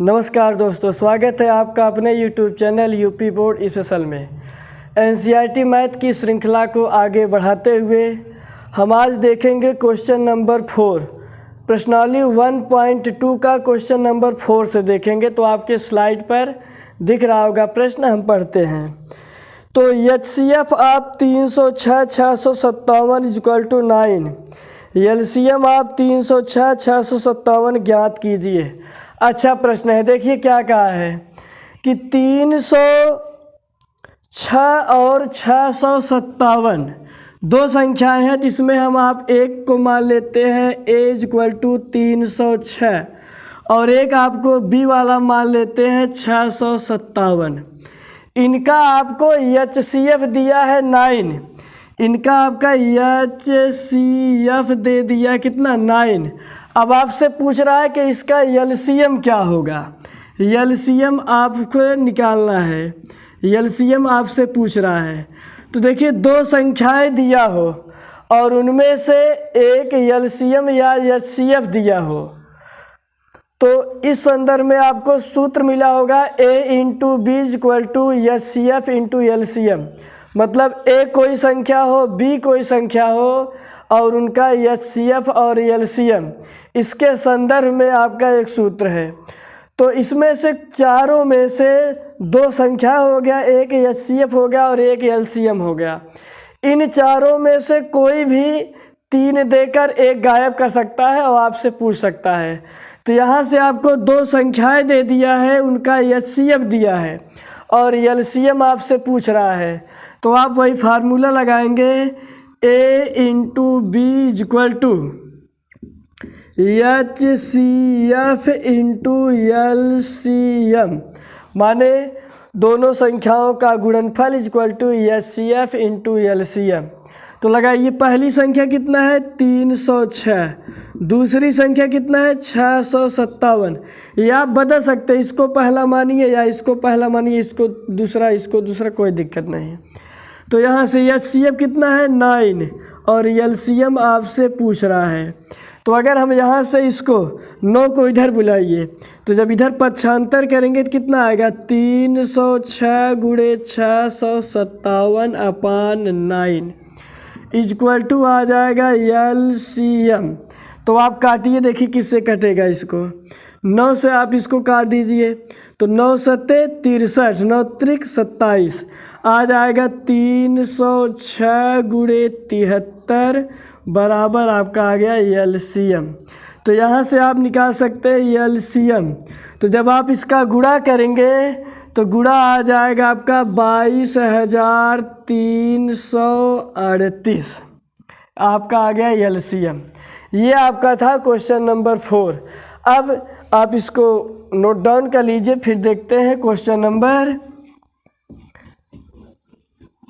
नमस्कार दोस्तों, स्वागत है आपका अपने YouTube channel UP board special में। एनसीईआरटी मैथ की श्रृंखला को आगे बढ़ाते हुए हम आज देखेंगे क्वेश्चन नंबर 4। प्रश्नावली 1.2 का क्वेश्चन नंबर 4 से देखेंगे। तो आपके स्लाइड पर दिख रहा होगा प्रश्न, हम पढ़ते हैं। तो HCF आप 306 657 इक्वल टू 9, LCM आप 306 657 ज्ञात कीजिए। अच्छा प्रश्न है, देखिए क्या कहा है कि 306 और 657 दो संख्याएं हैं, जिसमें हम आप एक को मान लेते हैं a इक्वल टू 306 और एक आपको b वाला मान लेते हैं 657। इनका आपको HCF दिया है 9, इनका आपका HCF दे दिया कितना 9। अब आपसे पूछ रहा है कि इसका LCM क्या होगा। LCM आपको निकालना है, LCM आपसे पूछ रहा है। तो देखिए दो संख्याएं दिया हो और उनमें से एक LCM या HCF दिया हो, तो इस संदर्भ में आपको सूत्र मिला होगा A into B equal to HCF into LCM। मतलब A कोई संख्या हो, B कोई संख्या हो और उनका HCF और LCM, इसके संदर्भ में आपका एक सूत्र है। तो इसमें से चारों में से दो संख्या हो गया, एक HCF हो गया और एक LCM हो गया। इन चारों में से कोई भी 3 देकर एक गायब कर सकता है और आपसे पूछ सकता है। तो यहाँ से आपको दो संख्याएं दे दिया है, उनका HCF दिया है और LCM आपसे पूछ रहा है। तो आप वही फार्मूला लगाएंगे A into B equal to HCF into LCM, माने दोनों संख्याओं का गुणनफल equal to HCF into LCM। तो लगाइए पहली संख्या कितना है 306, दूसरी संख्या कितना है 657। या आप बदल सकते हैं, इसको पहला मानिए या इसको पहला मानिए, इसको दूसरा, कोई दिक्कत नहीं है। तो यहाँ से HCF कितना है 9 और LCM आपसे पूछ रहा है। तो अगर हम यहाँ से इसको 9 को इधर बुलाइए, तो जब इधर पक्षांतर करेंगे तो कितना आएगा 306 गुणे 657 अपान 9 इक्वल टू आ जाएगा LCM। तो आप काटिए, देखिए किससे कटेगा। इसको 9 से आप इसको काट दीजिए, तो 9 सत्ते 63, 9 त्रिक 27 आ जाएगा 306 गुणे 73 बराबर आपका आ गया LCM। तो यहाँ से आप निकाल सकते हैं LCM। तो जब आप इसका गुणा करेंगे तो गुणा आ जाएगा आपका 22,338 आपका आ गया LCM। ये आपका था क्वेश्चन नंबर 4। अब आप इसको नोट डाउन कर लीजिए, फिर देखते हैं क्वेश्चन नंबर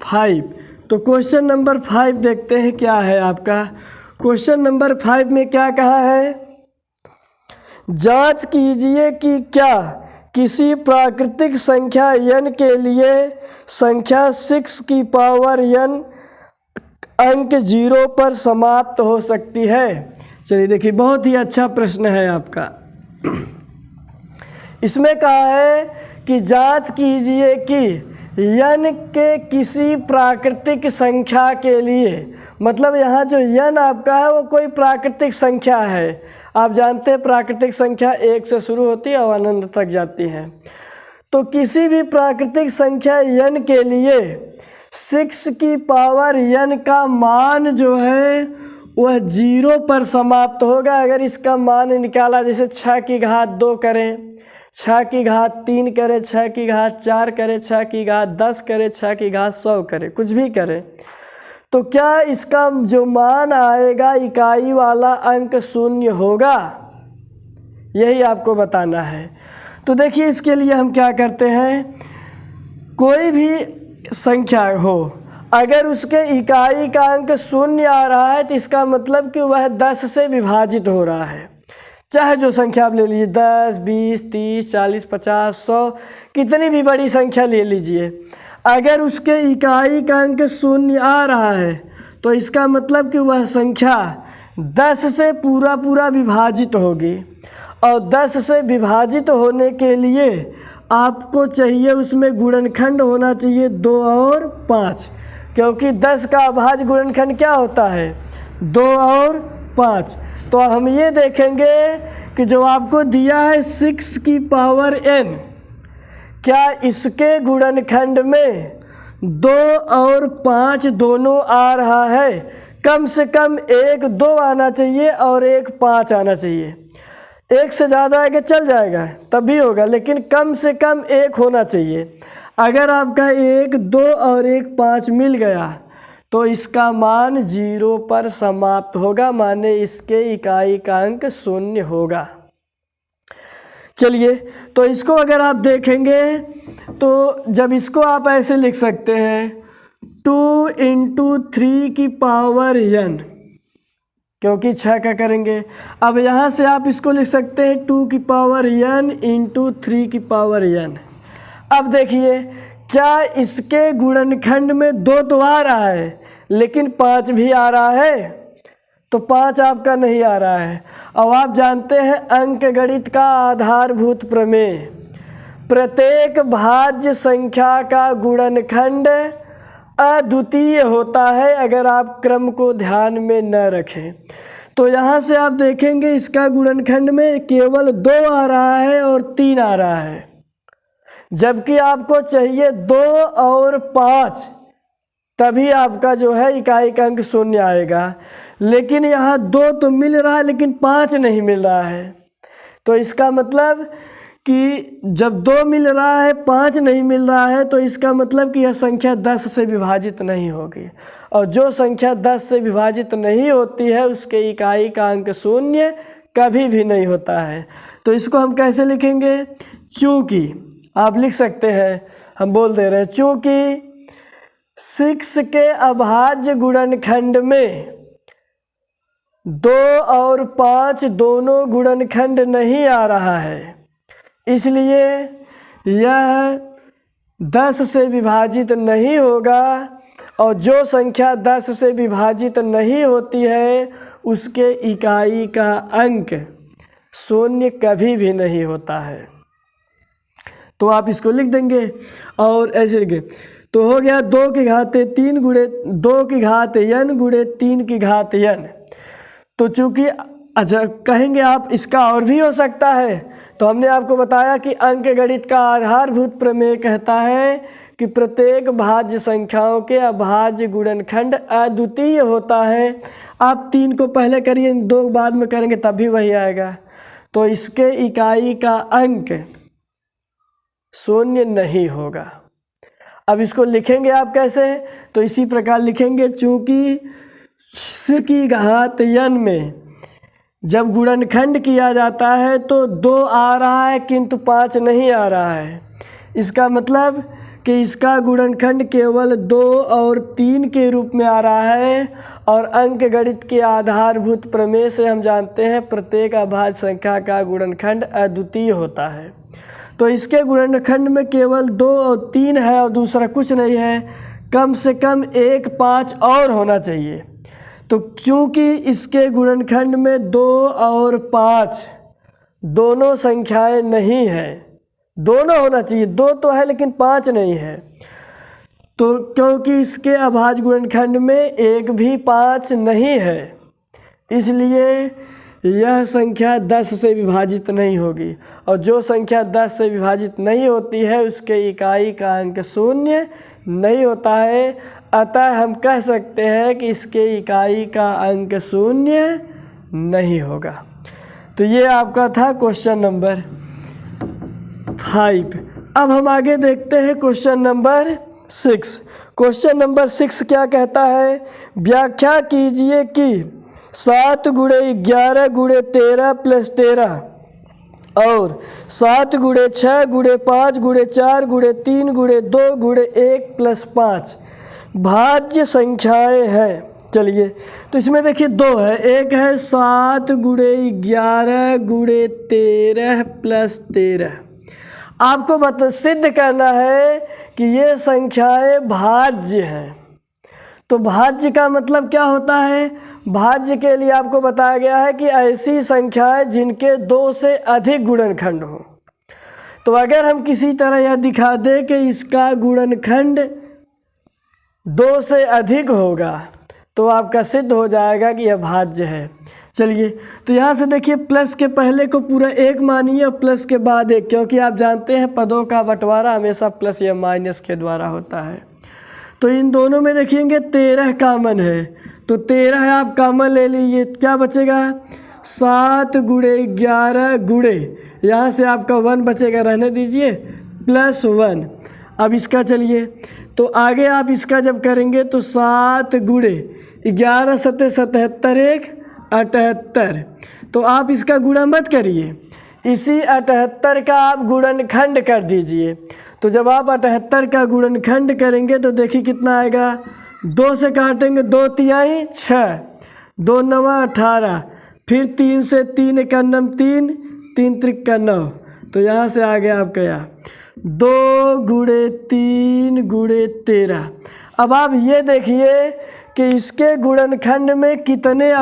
5। तो क्वेश्चन नंबर 5 देखते हैं क्या है आपका। क्वेश्चन नंबर 5 में क्या कहा है, जांच कीजिए कि क्या किसी प्राकृतिक संख्या n के लिए संख्या 6 की पावर n अंक 0 पर समाप्त हो सकती है। चलिए देखिए, बहुत ही अच्छा प्रश्न है आपका। इसमें कहा है कि जांच कीजिए कि n के किसी प्राकृतिक संख्या के लिए, मतलब यहाँ जो n आपका है वो कोई प्राकृतिक संख्या है। आप जानते हैं प्राकृतिक संख्या 1 से शुरू होती है और अनंत तक जाती है। तो किसी भी प्राकृतिक संख्या n के लिए 6 की पावर n का मान जो है वह 0 पर समाप्त होगा। अगर इसका मान निकाला, जैसे 6 की घात 2 करें, 6 की घात 3 करें, 6 की घात 4 करें, 6 की घात 10 करें, 6 की घात 100 करें, कुछ भी करें, तो क्या इसका जो मान आएगा इकाई वाला अंक 0 होगा? यही आपको बताना है। तो देखिए इसके लिए हम क्या करते हैं, कोई भी संख्या हो, अगर उसके इकाई का अंक 0 आ रहा है तो इसका मतलब कि वह 10 से विभाजित हो रहा है। चाहे जो संख्या आप ले लीजिए, 10, 20, 30, 40, 50, 100, कितनी भी बड़ी संख्या ले लीजिए, अगर उसके इकाई का अंक 0 आ रहा है तो इसका मतलब कि वह संख्या 10 से पूरा विभाजित होगी। और 10 से विभाजित होने के लिए आपको चाहिए उसमें गुणनखंड होना चाहिए 2 और 5, क्योंकि 10 का अभाज्य गुणनखंड क्या होता है 2 और 5। तो हम ये देखेंगे कि जो आपको दिया है 6 की पावर n, क्या इसके गुणनखंड में 2 और 5 दोनों आ रहा है। कम से कम एक 2 आना चाहिए और एक 5 आना चाहिए। एक से ज़्यादा आगे चल जाएगा तब भी होगा, लेकिन कम से कम एक होना चाहिए। अगर आपका 1 2 और एक 5 मिल गया तो इसका मान 0 पर समाप्त होगा, माने इसके इकाई का अंक 0 होगा। चलिए, तो इसको अगर आप देखेंगे तो जब इसको आप ऐसे लिख सकते हैं 2 × 3 की पावर n, क्योंकि 6 का करेंगे। अब यहाँ से आप इसको लिख सकते हैं 2 की पावर n × 3 की पावर n। अब देखिए, क्या इसके गुणनखंड में 2 तो आ रहा है लेकिन 5 भी आ रहा है, तो 5 आपका नहीं आ रहा है। और आप जानते हैं अंकगणित का आधारभूत प्रमेय, प्रत्येक भाज्य संख्या का गुणनखंड अद्वितीय होता है अगर आप क्रम को ध्यान में न रखें। तो यहाँ से आप देखेंगे इसका गुणनखंड में केवल 2 आ रहा है और 3 आ रहा है, जबकि आपको चाहिए 2 और 5, तभी आपका जो है इकाई का अंक 0 आएगा। लेकिन यहाँ 2 तो मिल रहा है लेकिन 5 नहीं मिल रहा है। तो इसका मतलब कि जब 2 मिल रहा है 5 नहीं मिल रहा है, तो इसका मतलब कि यह संख्या 10 से विभाजित नहीं होगी। और जो संख्या 10 से विभाजित नहीं होती है उसके इकाई का अंक 0 कभी भी नहीं होता है। तो इसको हम कैसे लिखेंगे, चूँकि आप लिख सकते हैं, हम बोल दे रहे हैं, चूँकि 6 के अभाज्य गुणनखंड में 2 और 5 दोनों गुणनखंड नहीं आ रहा है, इसलिए यह 10 से विभाजित नहीं होगा। और जो संख्या 10 से विभाजित नहीं होती है उसके इकाई का अंक 0 कभी भी नहीं होता है। तो आप इसको लिख देंगे और ऐसे लिखें, तो हो गया 2 की घात 3 गुणे 2 की घात n गुणे 3 की घात n। तो चूँकि अच्छा कहेंगे आप इसका और भी हो सकता है, तो हमने आपको बताया कि अंकगणित का आधारभूत प्रमेय कहता है कि प्रत्येक भाज्य संख्याओं के अभाज्य गुणनखंड अद्वितीय होता है। आप 3 को पहले करिए, 2 बाद में करेंगे तब भी वही आएगा। तो इसके इकाई का अंक 0 नहीं होगा। अब इसको लिखेंगे आप कैसे, तो इसी प्रकार लिखेंगे, चूँकि 6 की घात n में जब गुणनखंड किया जाता है तो 2 आ रहा है किंतु 5 नहीं आ रहा है। इसका मतलब कि इसका गुणनखंड केवल 2 और 3 के रूप में आ रहा है। और अंकगणित के आधारभूत प्रमेय से हम जानते हैं प्रत्येक अभाज्य संख्या का गुणनखंड अद्वितीय होता है। तो इसके गुणनखंड में केवल 2 और 3 है और दूसरा कुछ नहीं है, कम से कम 1 5 और होना चाहिए। तो चूँकि इसके गुणनखंड में 2 और 5 दोनों संख्याएं नहीं हैं, दोनों होना चाहिए, 2 तो है लेकिन 5 नहीं है, तो क्योंकि इसके अभाज्य गुणनखंड में 1 भी 5 नहीं है, इसलिए यह संख्या 10 से विभाजित नहीं होगी। और जो संख्या 10 से विभाजित नहीं होती है उसके इकाई का अंक 0 नहीं होता है। अतः हम कह सकते हैं कि इसके इकाई का अंक 0 नहीं होगा। तो ये आपका था क्वेश्चन नंबर 5। अब हम आगे देखते हैं क्वेश्चन नंबर 6। क्वेश्चन नंबर 6 क्या कहता है, व्याख्या कीजिए कि 7 गुणे 11 गुणे 13 प्लस 13 और 7 गुणे 6 गुणे 5 गुणे 4 गुणे 3 गुणे 2 गुणे 1 प्लस 5 भाज्य संख्याएं हैं। चलिए, तो इसमें देखिए 2 है, एक है 7 गुणे 11 गुणे 13 प्लस 13। आपको सिद्ध करना है कि ये संख्याएं भाज्य हैं। तो भाज्य का मतलब क्या होता है? भाज्य के लिए आपको बताया गया है कि ऐसी संख्याएं जिनके 2 से अधिक गुणनखंड हो। तो अगर हम किसी तरह यह दिखा दें कि इसका गुणनखंड 2 से अधिक होगा तो आपका सिद्ध हो जाएगा कि यह भाज्य है। चलिए, तो यहाँ से देखिए प्लस के पहले को पूरा 1 मानिए और प्लस के बाद 1, क्योंकि आप जानते हैं पदों का बंटवारा हमेशा प्लस या माइनस के द्वारा होता है। तो इन दोनों में देखेंगे 13 कॉमन है, तो 13 आप कॉमन ले लीजिए, क्या बचेगा? 7 गुणे 11 गुणे, यहाँ से आपका 1 बचेगा, रहने दीजिए, प्लस 1। अब इसका चलिए, तो आगे आप इसका जब करेंगे तो 7 गुणे 11 सत्ते 77 1 78, तो आप इसका गुणा मत करिए, इसी 78 का आप गुणनखंड कर दीजिए। तो जब आप 78 का गुणनखंड करेंगे तो देखिए कितना आएगा, 2 से काटेंगे 2 तिहाई 6, 2 नवा 18, फिर 3 से 3 एकन्नम 3, 3 त्रिक्का 9, तो यहाँ से आ गया आपका यहाँ 2 गुणे 3 गुणे 13। अब आप ये देखिए कि इसके गुणनखंड में कितने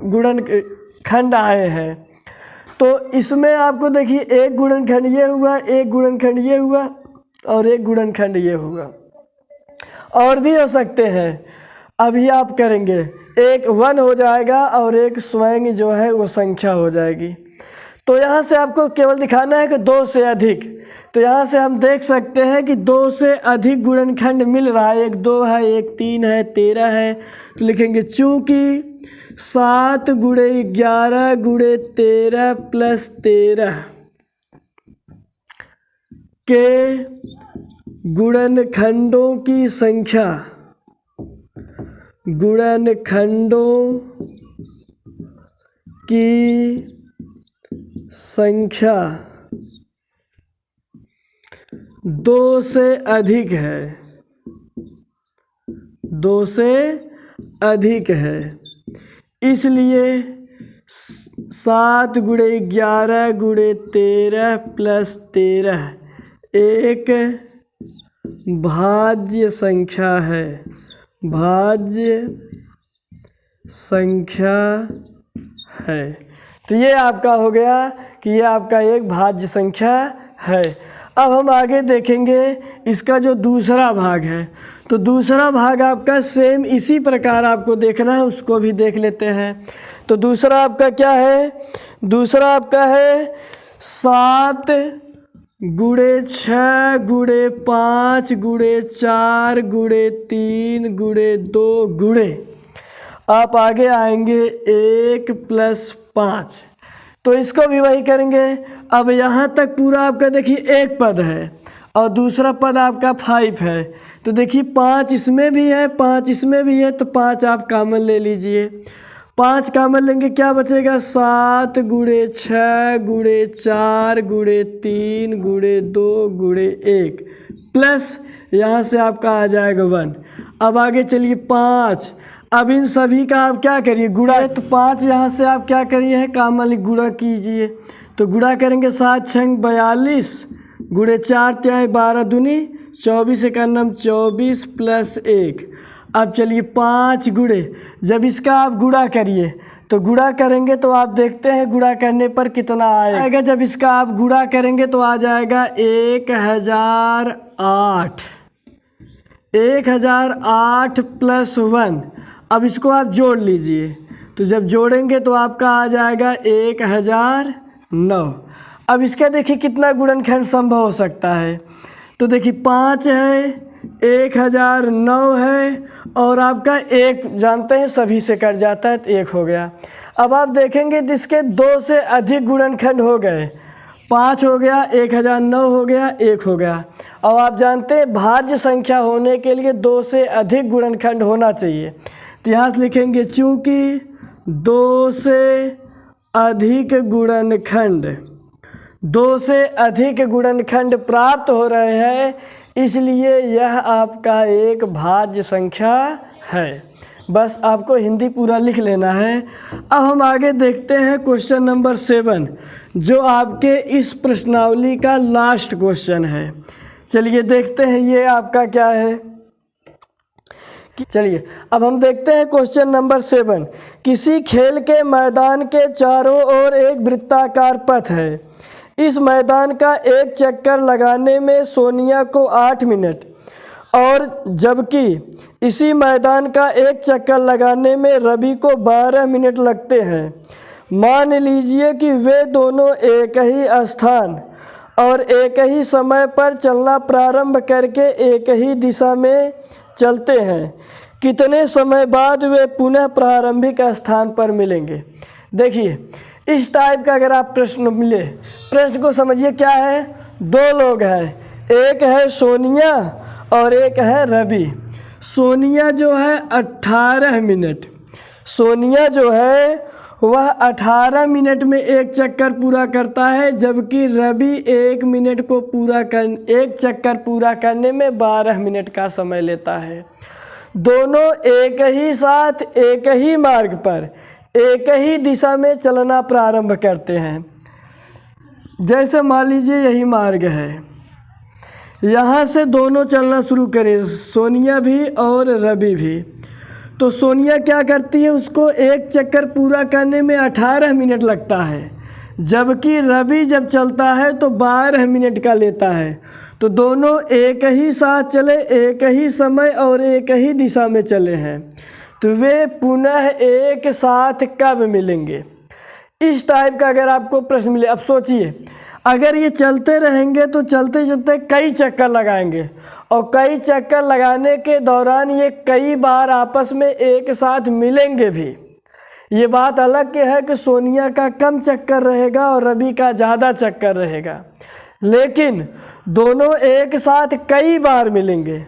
गुणनखंड आए हैं। तो इसमें आपको देखिए एक गुणनखंड ये हुआ, एक गुणनखंड ये हुआ और एक गुणनखंड ये हुआ, और भी हो सकते हैं। अभी आप करेंगे, एक 1 हो जाएगा और एक स्वयं जो है वो संख्या हो जाएगी। तो यहाँ से आपको केवल दिखाना है कि 2 से अधिक, तो यहाँ से हम देख सकते हैं कि 2 से अधिक गुणनखंड मिल रहा है, एक 2 है, एक 3 है, 13 है। तो लिखेंगे चूँकि 7 गुणे 11 गुणे 13 प्लस 13 के गुणनखंडों की संख्या, गुणनखंडों की संख्या 2 से अधिक है, 2 से अधिक है, इसलिए 7 गुणे 11 गुणे 13 प्लस 13 एक भाज्य संख्या है, भाज्य संख्या है। तो ये आपका हो गया कि ये आपका एक भाज्य संख्या है। अब हम आगे देखेंगे इसका जो दूसरा भाग है, तो दूसरा भाग आपका सेम इसी प्रकार आपको देखना है, उसको भी देख लेते हैं। तो दूसरा आपका क्या है? दूसरा आपका है 7 गुणे 6 गुणे 5 गुणे 4 गुणे 3 गुणे 2 गुणे, आप आगे आएंगे 1 प्लस 5, तो इसको भी वही करेंगे। अब यहाँ तक पूरा आपका देखिए एक पद है और दूसरा पद आपका 5 है, तो देखिए 5 इसमें भी है, 5 इसमें भी है, तो 5 आप कॉमन ले लीजिए। 5 कॉमन लेंगे, क्या बचेगा? 7 गुणे 6 गुणे 4 गुणे 3 गुणे 2 गुणे 1 प्लस यहाँ से आपका आ जाएगा 1। अब आगे चलिए 5, अब इन सभी का आप क्या करिए? गुणा। तो 5 यहाँ से आप क्या करिए है? कॉमन गुणा कीजिए, तो गुणा करेंगे 7 छंग 42 गुणे 4 तिहाई 12 दूनी 24 एकन्नम 24 प्लस 1। अब चलिए 5 गुणे, जब इसका आप गुणा करिए तो गुणा करेंगे तो आप देखते हैं गुणा करने पर कितना आएगा। जब इसका आप गुणा करेंगे तो आ जाएगा 1008, 1008 प्लस 1। अब इसको आप जोड़ लीजिए, तो जब जोड़ेंगे तो आपका आ जाएगा 1009। अब इसका देखिए कितना गुणनखंड संभव हो सकता है, तो देखिए 5 है, 1009 है और आपका 1 जानते हैं सभी से कट जाता है, तो 1 हो गया। अब आप देखेंगे जिसके 2 से अधिक गुणनखंड हो गए, 5 हो गया, 1009 हो गया, 1 हो गया। और आप जानते हैं भाज्य संख्या होने के लिए 2 से अधिक गुणनखंड होना चाहिए, तो यहाँ से लिखेंगे चूँकि 2 से अधिक गुणनखंड, 2 से अधिक गुणनखंड प्राप्त हो रहे हैं, इसलिए यह आपका एक भाज्य संख्या है। बस आपको हिंदी पूरा लिख लेना है। अब हम आगे देखते हैं क्वेश्चन नंबर 7, जो आपके इस प्रश्नावली का लास्ट क्वेश्चन है। चलिए देखते हैं ये आपका क्या है चलिए अब हम देखते हैं क्वेश्चन नंबर 7। किसी खेल के मैदान के चारों ओर एक वृत्ताकार पथ है। इस मैदान का एक चक्कर लगाने में सोनिया को 8 मिनट और जबकि इसी मैदान का एक चक्कर लगाने में रवि को 12 मिनट लगते हैं। मान लीजिए कि वे दोनों एक ही स्थान और एक ही समय पर चलना प्रारंभ करके एक ही दिशा में चलते हैं। कितने समय बाद वे पुनः प्रारंभिक स्थान पर मिलेंगे। देखिए इस टाइप का अगर आप प्रश्न मिले, प्रश्न को समझिए क्या है। 2 लोग हैं, एक है सोनिया और एक है रवि। सोनिया जो है 18 मिनट, सोनिया जो है वह 18 मिनट में एक चक्कर पूरा करता है, जबकि रवि 1 मिनट को एक चक्कर पूरा करने में 12 मिनट का समय लेता है। दोनों एक ही साथ एक ही मार्ग पर एक ही दिशा में चलना प्रारंभ करते हैं। जैसे मान लीजिए यही मार्ग है, यहाँ से दोनों चलना शुरू करें, सोनिया भी और रवि भी। तो सोनिया क्या करती है, उसको एक चक्कर पूरा करने में 18 मिनट लगता है, जबकि रवि जब चलता है तो 12 मिनट का लेता है। तो दोनों एक ही साथ चले, एक ही समय और एक ही दिशा में चले हैं, तो वे पुनः एक साथ कब मिलेंगे। इस टाइप का अगर आपको प्रश्न मिले, अब सोचिए अगर ये चलते रहेंगे तो चलते चलते कई चक्कर लगाएंगे और कई चक्कर लगाने के दौरान ये कई बार आपस में एक साथ मिलेंगे भी। ये बात अलग है कि सोनिया का कम चक्कर रहेगा और रवि का ज़्यादा चक्कर रहेगा, लेकिन दोनों एक साथ कई बार मिलेंगे।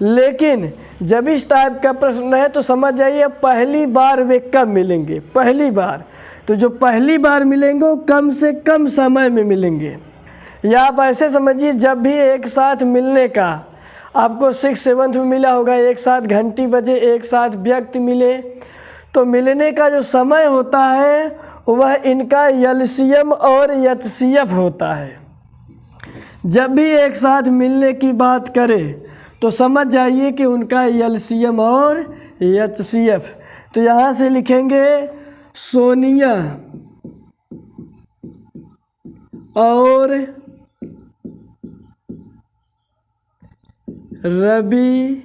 लेकिन जब इस टाइप का प्रश्न है तो समझ जाइए पहली बार वे कब मिलेंगे। पहली बार तो जो पहली बार मिलेंगे वो कम से कम समय में मिलेंगे। या आप ऐसे समझिए जब भी एक साथ मिलने का आपको 6th-7th में मिला होगा, एक साथ घंटी बजे, एक साथ व्यक्ति मिले, तो मिलने का जो समय होता है वह इनका एलसीएम और एचसीएफ होता है। जब भी एक साथ मिलने की बात करें तो समझ जाइए कि उनका एलसीएम और एचसीएफ। तो यहाँ से लिखेंगे सोनिया और रवि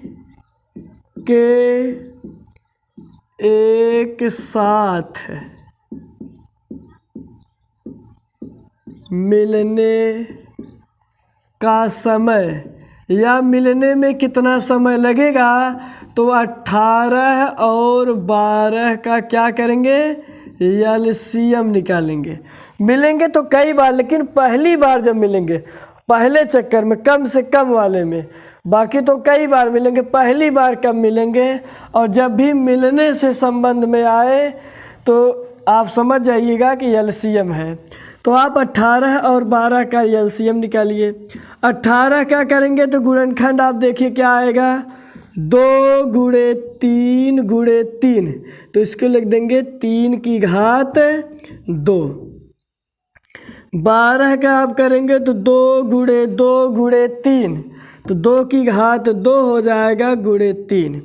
के एक साथ मिलने का समय या मिलने में कितना समय लगेगा, तो 18 और 12 का क्या करेंगे, एलसीएम निकालेंगे। मिलेंगे तो कई बार, लेकिन पहली बार जब मिलेंगे पहले चक्कर में कम से कम वाले में, बाकी तो कई बार मिलेंगे, पहली बार कब मिलेंगे। और जब भी मिलने से संबंध में आए तो आप समझ जाइएगा कि एलसीएम है। तो आप 18 और 12 का एलसीएम निकालिए। 18 क्या करेंगे तो गुणनखंड आप देखिए क्या आएगा, 2 गुणे 3 गुणे 3, तो इसको लिख देंगे 3 की घात 2। 12 का आप करेंगे तो 2 गुणे 2 गुणे 3, तो 2 की घात 2 हो जाएगा गुणे 3।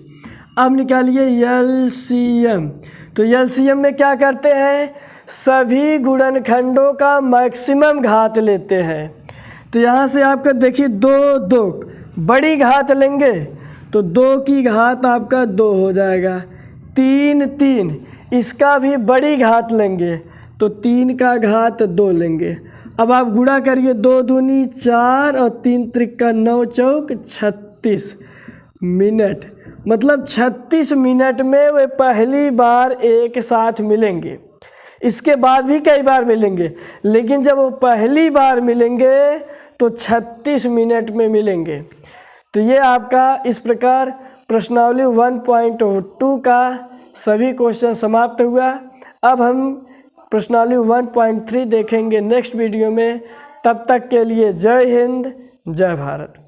अब निकालिए एलसीएम। तो एलसीएम में क्या करते हैं, सभी गुणनखंडों का मैक्सिमम घात लेते हैं। तो यहाँ से आपका देखिए 2 बड़ी घात लेंगे तो 2 की घात आपका 2 हो जाएगा। 3 इसका भी बड़ी घात लेंगे तो 3 का घात 2 लेंगे। अब आप गुणा करिए, 2 दूनी 4 और 3 त्रिका 9 चौक 36 मिनट, मतलब 36 मिनट में वे पहली बार एक साथ मिलेंगे। इसके बाद भी कई बार मिलेंगे, लेकिन जब वो पहली बार मिलेंगे तो 36 मिनट में मिलेंगे। तो ये आपका इस प्रकार प्रश्नावली 1.2 का सभी क्वेश्चन समाप्त हुआ। अब हम प्रश्नावली 1.3 देखेंगे नेक्स्ट वीडियो में। तब तक के लिए जय हिंद, जय भारत।